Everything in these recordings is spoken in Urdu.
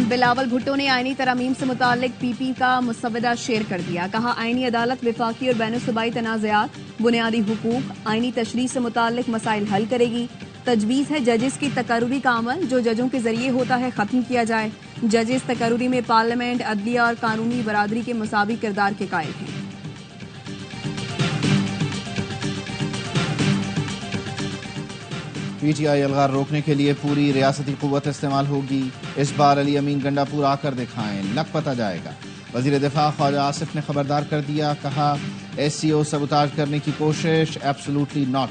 بلاول بھٹو نے آئینی ترامیم سے متعلق پی پی کا مسودہ شیئر کر دیا. کہا آئینی عدالت وفاقی اور بین الصوبائی تنازعات، بنیادی حقوق، آئینی تشریح سے متعلق مسائل حل کرے گی. تجویز ہے ججز کی تقرری کا عمل جو ججوں کے ذریعے ہوتا ہے ختم کیا جائے. ججز تقرری میں پارلیمنٹ، عدلیہ اور قانونی برادری کے مساوی کردار کے قائل ہیں. پی ٹی آئی الغار روکنے کے لیے پوری ریاستی قوت استعمال ہوگی. اس بار علی امین گنڈا پور آ کر دکھائیں، لک پتہ جائے گا. وزیر دفاع خواجہ آصف نے خبردار کر دیا. کہا ایس سی او سبوتاژ کرنے کی کوشش، ایبسولوٹلی ناٹ.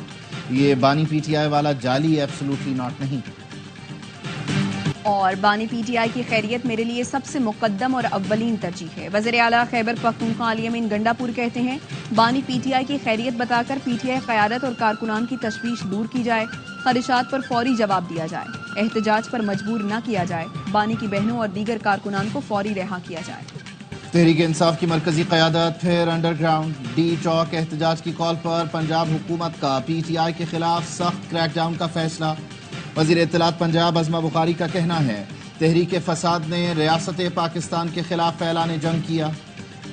یہ بانی پی ٹی آئی والا جعلی ایبسولوٹلی ناٹ نہیں. اور بانی پی ٹی آئی کی خیریت میرے لیے سب سے مقدم اور اولین ترجیح ہے. وزیر اعلیٰ خیبر پختونخوا علی امین گنڈا پور کہتے ہیں بانی پی ٹی آئی کی خیریت بتا کر پی ٹی آئی قیادت اور کارکنان کی تشویش دور کی جائے. خدشات پر فوری جواب دیا جائے. احتجاج پر مجبور نہ کیا جائے. بانی کی بہنوں اور دیگر کارکنان کو فوری رہا کیا جائے. تحریک انصاف کی مرکزی قیادت پھر انڈر گراؤنڈ. ڈی چوک احتجاج کی کال پر پنجاب حکومت کا پی ٹی آئی کے خلاف سخت کریک ڈاؤن کا فیصلہ. وزیر اطلاعات پنجاب عظمہ بخاری کا کہنا ہے تحریک فساد نے ریاست پاکستان کے خلاف اعلان جنگ کیا.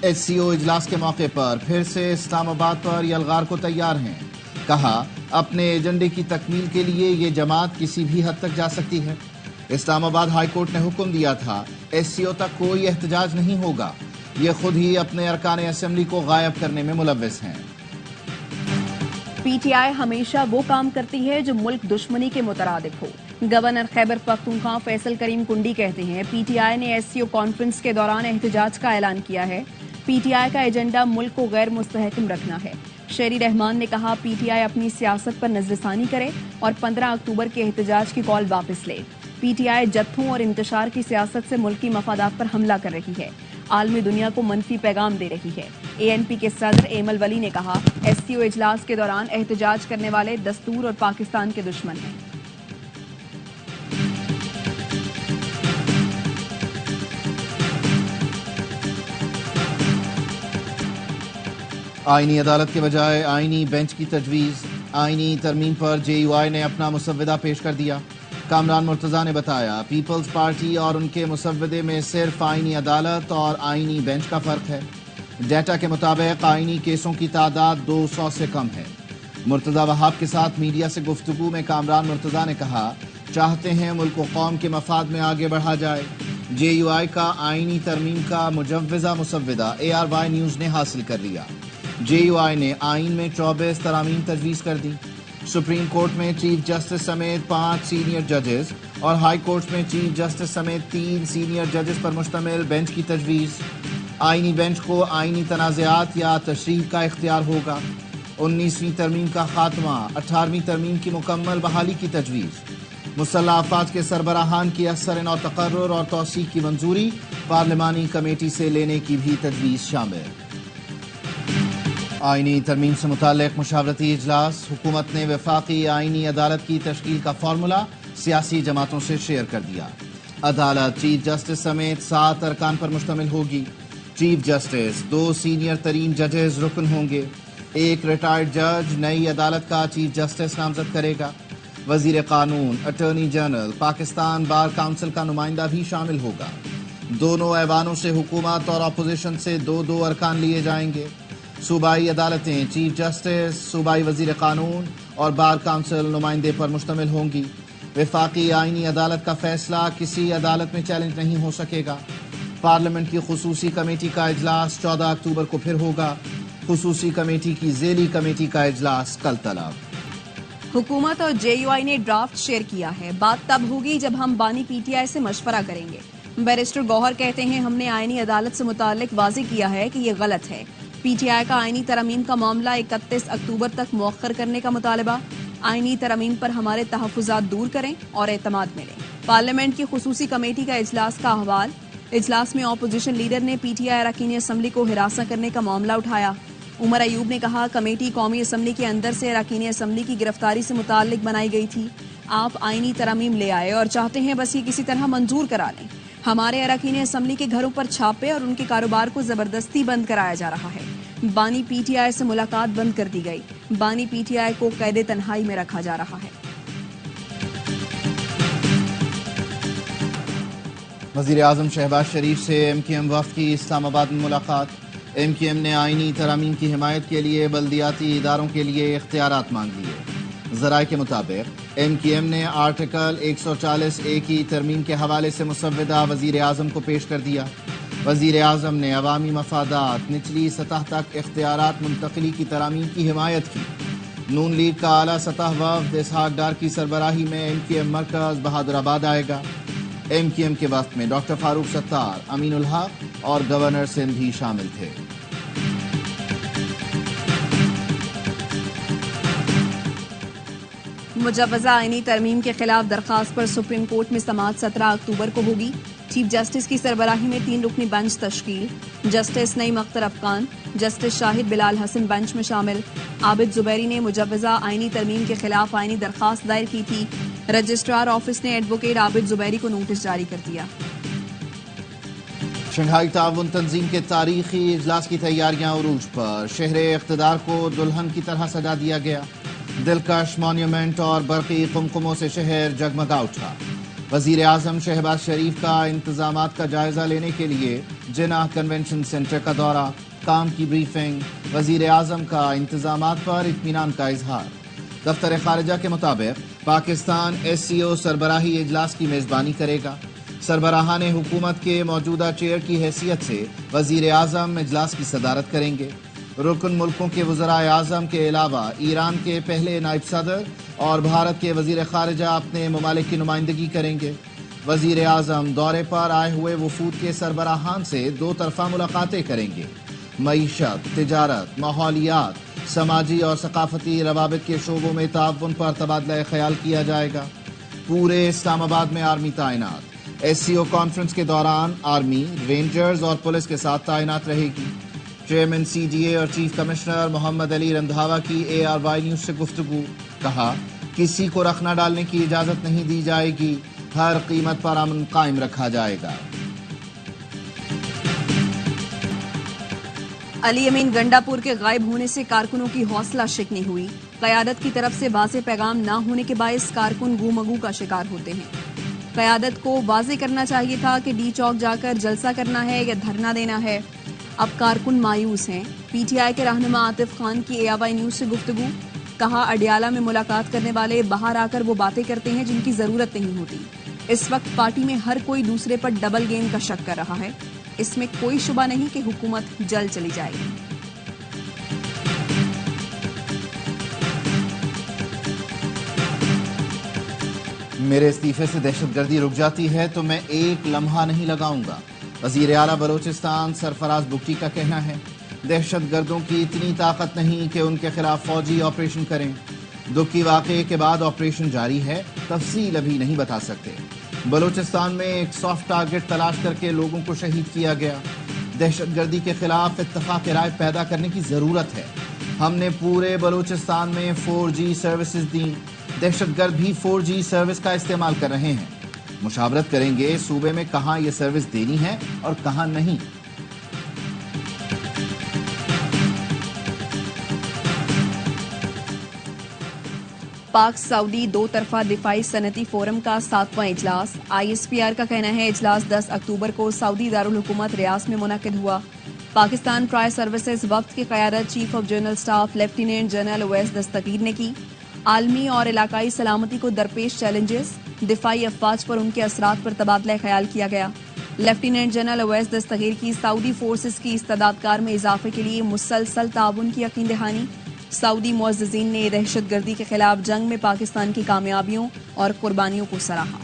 ایس سی او اجلاس کے موقع پر پھر سے اسلام آباد پر یلغار کو تیار ہیں. کہا اپنے ایجنڈے کی تکمیل کے لیے یہ جماعت کسی بھی حد تک جا سکتی ہے. اسلام آباد ہائی کورٹ نے حکم دیا تھا ایس سی او تک کوئی احتجاج نہیں ہوگا. یہ خود ہی اپنے ارکان اسمبلی کو غائب کرنے میں ملوث ہیں. پی ٹی آئی ہمیشہ وہ کام کرتی ہے جو ملک دشمنی کے مترادف ہو. گورنر خیبر پختونخوا فیصل کریم کنڈی کہتے ہیں پی ٹی آئی نے ایس سی او کانفرنس کے دوران احتجاج کا اعلان کیا ہے. پی ٹی آئی کا ایجنڈا ملک کو غیر مستحکم رکھنا ہے. شہری رحمان نے کہا پی ٹی آئی اپنی سیاست پر نظر ثانی کرے اور 15 اکتوبر کے احتجاج کی کال واپس لے. پی ٹی آئی جتھوں اور انتشار کی سیاست سے ملکی مفادات پر حملہ کر رہی ہے. عالمی دنیا کو منفی پیغام دے رہی ہے. اے این پی کے صدر ایمل ولی نے کہا ایس سی او اجلاس کے دوران احتجاج کرنے والے دستور اور پاکستان کے دشمن ہیں. آئینی عدالت کے بجائے آئینی بینچ کی تجویز. آئینی ترمیم پر جے یو آئی نے اپنا مسودہ پیش کر دیا. کامران مرتضیٰ نے بتایا پیپلز پارٹی اور ان کے مسودے میں صرف آئینی عدالت اور آئینی بینچ کا فرق ہے. ڈیٹا کے مطابق آئینی کیسوں کی تعداد 200 سے کم ہے. مرتضیٰ وہاب کے ساتھ میڈیا سے گفتگو میں کامران مرتضیٰ نے کہا چاہتے ہیں ملک و قوم کے مفاد میں آگے بڑھا جائے. جے یو آئی کا آئینی ترمیم کا مجوزہ مسودہ اے آر وائی نیوز نے حاصل کر لیا. جے یو آئی نے آئین میں 24 ترامیم تجویز کر دی. سپریم کورٹ میں چیف جسٹس سمیت 5 سینئر ججز اور ہائی کورٹ میں چیف جسٹس سمیت 3 سینئر ججز پر مشتمل بینچ کی تجویز. آئینی بینچ کو آئینی تنازعات یا تشریح کا اختیار ہوگا. 19ویں ترمیم کا خاتمہ. 18ویں ترمیم کی مکمل بحالی کی تجویز. مسلح افواج کے سربراہان کی اثر نو تقرر اور توسیع کی منظوری پارلیمانی کمیٹی سے لینے کی بھی تجویز شامل. آئینی ترمیم سے متعلق مشاورتی اجلاس. حکومت نے وفاقی آئینی عدالت کی تشکیل کا فارمولا سیاسی جماعتوں سے شیئر کر دیا. عدالت چیف جسٹس سمیت 7 ارکان پر مشتمل ہوگی. چیف جسٹس 2 سینئر ترین ججز رکن ہوں گے. ایک ریٹائرڈ جج نئی عدالت کا چیف جسٹس نامزد کرے گا. وزیر قانون، attorney general, Pakistan bar council کا نمائندہ بھی شامل ہوگا. دونوں ایوانوں سے حکومت اور اپوزیشن سے 2 ارکان لیے جائیں گے. صوبائی عدالتیں چیف جسٹس، صوبائی وزیر قانون اور بار کونسل نمائندے پر مشتمل ہوں گی. وفاقی آئینی عدالت کا فیصلہ کسی عدالت میں چیلنج نہیں ہو سکے گا. پارلیمنٹ کی خصوصی کمیٹی کا اجلاس 14 اکتوبر کو پھر ہوگا. خصوصی کمیٹی کی ذیلی کمیٹی کا اجلاس کل طلب. حکومت اور جے یو آئی نے ڈرافٹ شیئر کیا ہے. بات تب ہوگی جب ہم بانی پی ٹی آئی سے مشورہ کریں گے. بیرسٹر گوہر کہتے ہیں ہم نے آئینی عدالت سے متعلق واضح کیا ہے کہ یہ غلط ہے. پی ٹی آئی کا آئینی ترامیم کا معاملہ 31 اکتوبر تک مؤخر کرنے کا مطالبہ. آئینی ترامیم پر ہمارے تحفظات دور کریں اور اعتماد ملے. پارلیمنٹ کی خصوصی کمیٹی کا اجلاس کا احوال. اجلاس میں اپوزیشن لیڈر نے پی ٹی آئی اراکین اسمبلی کو ہراساں کرنے کا معاملہ اٹھایا. عمر ایوب نے کہا کمیٹی قومی اسمبلی کے اندر سے اراکین اسمبلی کی گرفتاری سے متعلق بنائی گئی تھی. آپ آئینی ترامیم لے آئے اور چاہتے ہیں بس یہ کسی طرح منظور کرا لیں. ہمارے اراکین اسمبلی کے گھروں پر چھاپے اور ان کے کاروبار کو زبردستی بند کرایا جا رہا ہے. بانی پی ٹی آئی سے ملاقات بند کر دی گئی. بانی پی ٹی آئی کو قید تنہائی میں رکھا جا رہا ہے. وزیر اعظم شہباز شریف سے ایم کیو ایم وفد کی اسلام آباد میں ملاقات۔ ایم کیو ایم نے آئینی ترامیم کی حمایت کے لیے بلدیاتی اداروں کے لیے اختیارات مانگ لیے۔ ذرائع کے مطابق ایم کیو ایم نے آرٹیکل 140A کی ترمیم کے حوالے سے مسودہ وزیر اعظم کو پیش کر دیا۔ وزیر اعظم نے عوامی مفادات، نچلی سطح تک اختیارات منتقلی کی ترامیم کی حمایت کی۔ نون لیگ کا اعلیٰ سطح وفد اسحاق ڈار کی سربراہی میں ایم کیو ایم مرکز بہادر آباد آئے گا۔ ایم کیو ایم کے وفد میں ڈاکٹر فاروق ستار، امین الحق اور گورنر سندھ بھی شامل تھے۔ مجوزہ آئینی ترمیم کے خلاف درخواست پر سپریم کورٹ میں سماعت 17 اکتوبر کو ہوگی۔ چیف جسٹس کی سربراہی میں 3 رکنی بنچ تشکیل۔ جسٹس نعیم اختر افغان، جسٹس شاہد بلال حسن بنچ میں شامل۔ عابد زبیری نے مجوزہ آئینی ترمیم کے خلاف آئینی درخواست دائر کی تھی۔ رجسٹرار آفس نے ایڈوکیٹ عابد زبیری کو نوٹس جاری کر دیا۔ شنگھائی تعاون تنظیم کے تاریخی اجلاس کی تیاریاں عروج پر۔ شہر اقتدار کو دلہن کی طرح سجا دیا گیا۔ دلکش مانیومنٹ اور برقی قمقموں سے شہر جگمگا اٹھا۔ وزیر اعظم شہباز شریف کا انتظامات کا جائزہ لینے کے لیے جناح کنونشن سینٹر کا دورہ، کام کی بریفنگ، وزیر اعظم کا انتظامات پر اطمینان کا اظہار۔ دفتر خارجہ کے مطابق پاکستان ایس سی او سربراہی اجلاس کی میزبانی کرے گا۔ سربراہان حکومت کے موجودہ چیئر کی حیثیت سے وزیر اعظم اجلاس کی صدارت کریں گے۔ رکن ملکوں کے وزرائے اعظم کے علاوہ ایران کے پہلے نائب صدر اور بھارت کے وزیر خارجہ اپنے ممالک کی نمائندگی کریں گے۔ وزیر اعظم دورے پر آئے ہوئے وفود کے سربراہان سے 2 طرفہ ملاقاتیں کریں گے۔ معیشت، تجارت، ماحولیات، سماجی اور ثقافتی روابط کے شعبوں میں تعاون پر تبادلہ خیال کیا جائے گا۔ پورے اسلام آباد میں آرمی تعینات۔ ایس سی او کانفرنس کے دوران آرمی، رینجرز اور پولیس کے ساتھ تعینات رہے گی۔ چیئرمین سی ڈی اے اور چیف کمشنر محمد علی رندھاوا کی ARY نیوز سے گفتگو، کہا کسی کو رکھنا ڈالنے کی اجازت نہیں دی جائے گی، ہر قیمت پر امن قائم رکھا جائے گا۔ علی امین گنڈاپور کے غائب ہونے سے کارکنوں کی حوصلہ شکنی ہوئی۔ قیادت کی طرف سے واضح پیغام نہ ہونے کے باعث کارکن گو مگو کا شکار ہوتے ہیں۔ قیادت کو واضح کرنا چاہیے تھا کہ ڈی چوک جا کر جلسہ کرنا ہے یا دھرنا دینا ہے۔ اب کارکن مایوس ہیں۔ پی ٹی آئی کے رہنما عاطف خان کی ARY نیوز سے گفتگو، کہا اڈیالہ میں ملاقات کرنے والے باہر آ کر وہ باتیں کرتے ہیں جن کی ضرورت نہیں ہوتی۔ اس وقت پارٹی میں ہر کوئی دوسرے پر ڈبل گیم کا شک کر رہا ہے۔ اس میں کوئی شبہ نہیں کہ حکومت جلد چلی جائے گی۔ میرے استعفے سے دہشت گردی رک جاتی ہے تو میں ایک لمحہ نہیں لگاؤں گا، وزیر اعلیٰ بلوچستان سرفراز بگٹی کا کہنا ہے۔ دہشت گردوں کی اتنی طاقت نہیں کہ ان کے خلاف فوجی آپریشن کریں۔ دکھی واقعے کے بعد آپریشن جاری ہے، تفصیل ابھی نہیں بتا سکتے۔ بلوچستان میں ایک سافٹ ٹارگٹ تلاش کر کے لوگوں کو شہید کیا گیا۔ دہشت گردی کے خلاف اتفاق رائے پیدا کرنے کی ضرورت ہے۔ ہم نے پورے بلوچستان میں 4G سروسز دیں، دہشت گرد بھی 4G سروس کا استعمال کر رہے ہیں۔ مشاورت کریں گے صوبے میں کہاں یہ سروس دینی ہے اور کہاں نہیں۔ پاک سعودی 2 طرفہ دفاعی صنعتی فورم کا 7واں اجلاس۔ ISPR کا کہنا ہے اجلاس 10 اکتوبر کو سعودی دارالحکومت ریاض میں منعقد ہوا۔ پاکستان ٹرائی سروسز وفد کی قیادت chief of general staff lieutenant general Awais Dastgir نے کی۔ عالمی اور علاقائی سلامتی کو درپیش چیلنجز، دفاعی افواج پر ان کے اثرات پر تبادلہ خیال کیا گیا۔ لیفٹیننٹ جنرل اویس دستگیر کی سعودی فورسز کی استعداد کار میں اضافے کے لیے مسلسل تعاون کی یقین دہانی۔ سعودی معززین نے دہشت گردی کے خلاف جنگ میں پاکستان کی کامیابیوں اور قربانیوں کو سراہا۔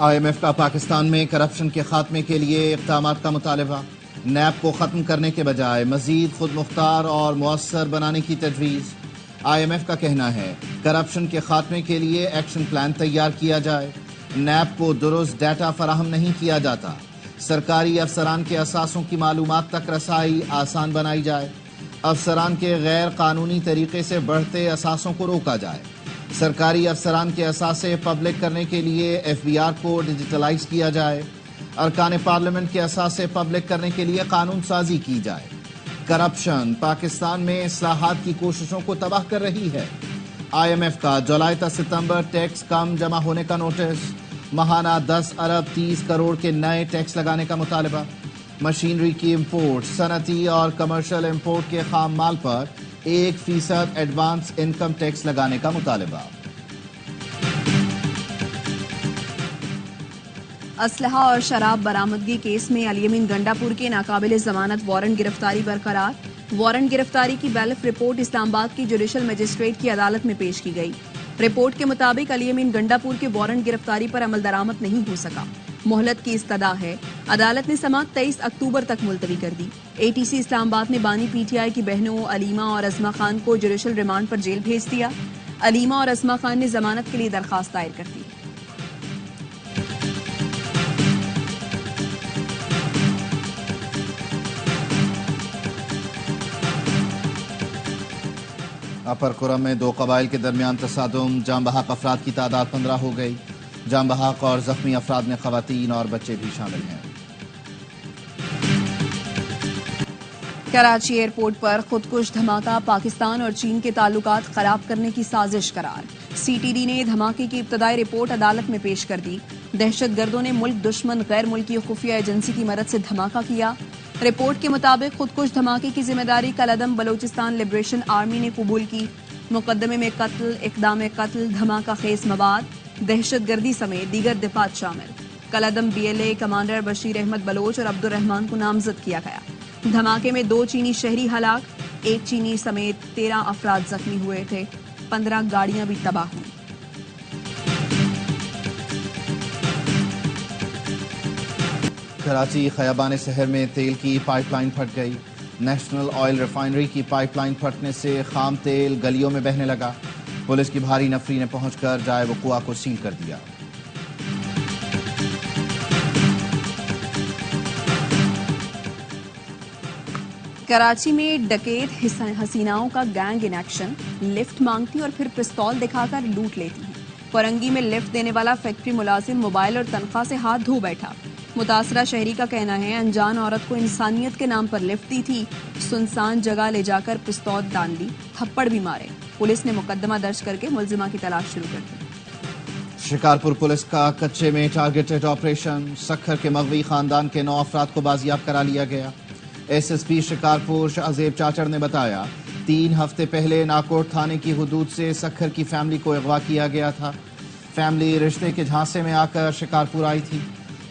IMF کا پاکستان میں کرپشن کے خاتمے کے لیے اقدامات کا مطالبہ۔ نیب کو ختم کرنے کے بجائے مزید خود مختار اور مؤثر بنانے کی تجویز۔ IMF کا کہنا ہے کرپشن کے خاتمے کے لیے ایکشن پلان تیار کیا جائے۔ نیب کو درست ڈیٹا فراہم نہیں کیا جاتا۔ سرکاری افسران کے اثاثوں کی معلومات تک رسائی آسان بنائی جائے۔ افسران کے غیر قانونی طریقے سے بڑھتے اثاثوں کو روکا جائے۔ سرکاری افسران کے اثاثے پبلک کرنے کے لیے FBR کو ڈیجیٹلائز کیا جائے۔ ارکان پارلیمنٹ کے اثاثے پبلک کرنے کے لیے قانون سازی کی جائے۔ کرپشن پاکستان میں اصلاحات کی کوششوں کو تباہ کر رہی ہے۔ IMF کا جولائی تا ستمبر ٹیکس کم جمع ہونے کا نوٹس، ماہانہ 10 ارب 30 کروڑ کے نئے ٹیکس لگانے کا مطالبہ، مشینری کی امپورٹ، صنعتی اور کمرشل امپورٹ کے خام مال پر 1% ایڈوانس انکم ٹیکس لگانے کا مطالبہ۔ اسلحہ اور شراب برآمدگی کیس میں الیمین گنڈاپور کے ناقابل ضمانت وارنٹ گرفتاری برقرار، وارنٹ گرفتاری کی بیلف رپورٹ اسلام آباد کی جوڈیشل مجسٹریٹ کی عدالت میں پیش کی گئی۔ رپورٹ کے مطابق الیمین گنڈاپور کے وارنٹ گرفتاری پر عمل درآمد نہیں ہو سکا، مہلت کی استدعا ہے۔ عدالت نے سماعت 23 اکتوبر تک ملتوی کر دی۔ ATC اسلام آباد نے بانی PTI کی بہنوں علیمہ اور عظمہ خان کو جوڈیشل ریمانڈ پر جیل بھیج دیا۔ علیمہ اور عظمہ خان نے ضمانت کے لیے درخواست دائر کر دی۔ اپر کرم میں 2 قبائل کے درمیان تصادم، جاں بحق افراد کی تعداد 15 ہو گئی۔ جاں بحق اور زخمی افراد میں خواتین اور بچے بھی شامل ہیں۔ کراچی ایئرپورٹ پر خودکش دھماکہ، پاکستان اور چین کے تعلقات خراب کرنے کی سازش قرار۔ CTD نے دھماکے کی ابتدائی رپورٹ عدالت میں پیش کر دی۔ دہشت گردوں نے ملک دشمن غیر ملکی خفیہ ایجنسی کی مدد سے دھماکہ کیا۔ رپورٹ کے مطابق خودکش دھماکے کی ذمہ داری کالعدم بلوچستان لبریشن آرمی نے قبول کی۔ مقدمے میں قتل، اقدام قتل، دھماکہ خیز مواد، دہشت گردی سمیت دیگر دفعات شامل۔ کالعدم BLA کمانڈر بشیر احمد بلوچ اور عبد الرحمان کو نامزد کیا گیا۔ دھماکے میں 2 چینی شہری ہلاک، 1 چینی سمیت 13 افراد زخمی ہوئے تھے، 15 گاڑیاں بھی تباہ ہوئیں۔ کراچی خیابان شہر میں تیل کی پائپ لائن پھٹ گئی۔ نیشنل آئل ریفائنری کی پائپ لائن پھٹنے سے خام تیل گلیوں میں بہنے لگا۔ پولیس کی بھاری نفری نے پہنچ کر جائے وقوع کو سیل کر دیا۔ کراچی میں ڈکیت حسیناؤں کا گینگ ان ایکشن، لفٹ مانگتی اور پھر پستول دکھا کر لوٹ لیتی ہیں۔ فرنگی میں لفٹ دینے والا فیکٹری ملازم موبائل اور تنخواہ سے ہاتھ دھو بیٹھا۔ متاثرہ شہری کا کہنا ہے انجان عورت کو انسانیت کے نام پر لفٹ دی تھی، سنسان جگہ لے جا کر پستول ڈال دی، تھپڑ بھی مارے۔ پولیس نے مقدمہ درج کر کے ملزمہ کی تلاش شروع کر دی۔ شکارپور پولیس کا کچے میں ٹارگیٹڈ آپریشن، سکھر کے مغوی خاندان کے 9 افراد کو بازیاب کرا لیا گیا۔ SSP شکارپور شہزیب چاچڑ نے بتایا 3 ہفتے پہلے ناکوٹ تھانے کی حدود سے سکھر کی فیملی کو اغوا کیا گیا تھا۔ فیملی رشتے کے جھانسے میں آ کر شکارپور آئی تھی۔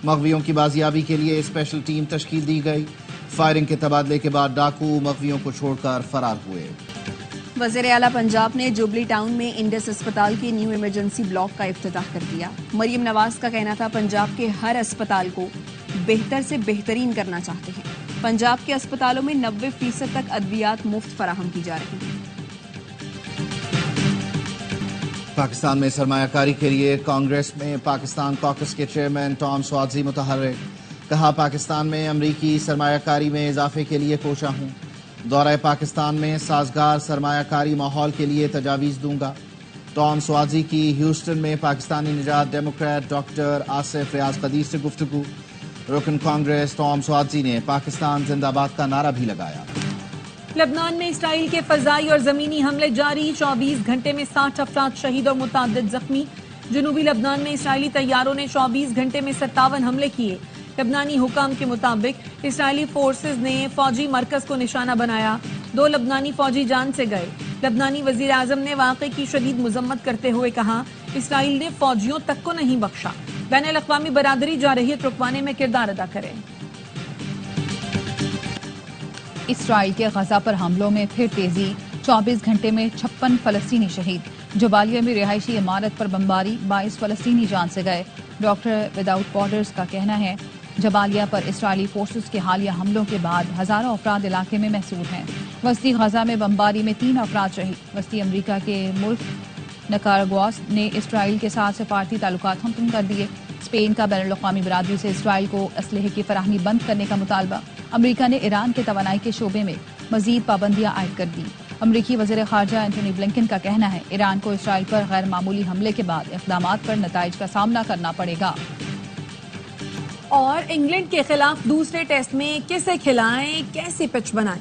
مغویوں کی بازیابی کے لیے اسپیشل ٹیم تشکیل دی گئی۔ فائرنگ کے تبادلے کے بعد ڈاکو مغویوں کو چھوڑ کر فرار ہوئے۔ وزیر اعلیٰ پنجاب نے جوبلی ٹاؤن میں انڈس اسپتال کے نیو ایمرجنسی بلاک کا افتتاح کر دیا۔ مریم نواز کا کہنا تھا پنجاب کے ہر اسپتال کو بہتر سے بہترین کرنا چاہتے ہیں۔ پنجاب کے اسپتالوں میں 90% تک ادویات مفت فراہم کی جا رہی ہیں۔ پاکستان میں سرمایہ کاری کے لیے کانگریس میں پاکستان کاکس کے چیئرمین ٹام سواتزی متحرک، کہا پاکستان میں امریکی سرمایہ کاری میں اضافے کے لیے کوشاں ہوں، دورہ پاکستان میں سازگار سرمایہ کاری ماحول کے لیے تجاویز دوں گا۔ ٹام سواتزی کی ہیوسٹن میں پاکستانی نژاد ڈیموکریٹ ڈاکٹر آصف ریاض قدیر سے گفتگو۔ رکن کانگریس ٹام سواتزی نے پاکستان زندہ باد کا نعرہ بھی لگایا۔ لبنان میں اسرائیل کے فضائی اور زمینی حملے جاری، 24 گھنٹے میں 60 افراد شہید اور متعدد زخمی۔ جنوبی لبنان میں اسرائیلی طیاروں نے 24 گھنٹے میں 57 حملے کیے۔ لبنانی حکام کے مطابق اسرائیلی فورسز نے فوجی مرکز کو نشانہ بنایا، 2 لبنانی فوجی جان سے گئے۔ لبنانی وزیر اعظم نے واقعے کی شدید مذمت کرتے ہوئے کہا اسرائیل نے فوجیوں تک کو نہیں بخشا، بین الاقوامی برادری جارحیت رکوانے میں کردار ادا کرے۔ اسرائیل کے غزہ پر حملوں میں پھر تیزی، 24 گھنٹے میں 56 فلسطینی شہید۔ جبالیہ میں رہائشی عمارت پر بمباری، 22 فلسطینی جان سے گئے۔ ڈاکٹر وداؤٹ بارڈرز کا کہنا ہے جبالیہ پر اسرائیلی فورسز کے حالیہ حملوں کے بعد ہزاروں افراد علاقے میں محصور ہیں۔ وسطی غزہ میں بمباری میں 3 افراد شہید۔ وسطی امریکہ کے ملک نکاراگواس نے اسرائیل کے ساتھ سفارتی تعلقات ختم کر دیے۔ اسپین کا بین الاقوامی برادری سے اسرائیل کو اسلحے کی فراہمی بند کرنے کا مطالبہ۔ امریکہ نے ایران کے توانائی کے شعبے میں مزید پابندیاں عائد کر دی۔ امریکی وزیر خارجہ اینٹونی بلنکن کا کہنا ہے ایران کو اسرائیل پر غیر معمولی حملے کے بعد اقدامات پر نتائج کا سامنا کرنا پڑے گا۔ اور انگلینڈ کے خلاف دوسرے ٹیسٹ میں کسے کھلائیں، کیسی پچ بنائیں؟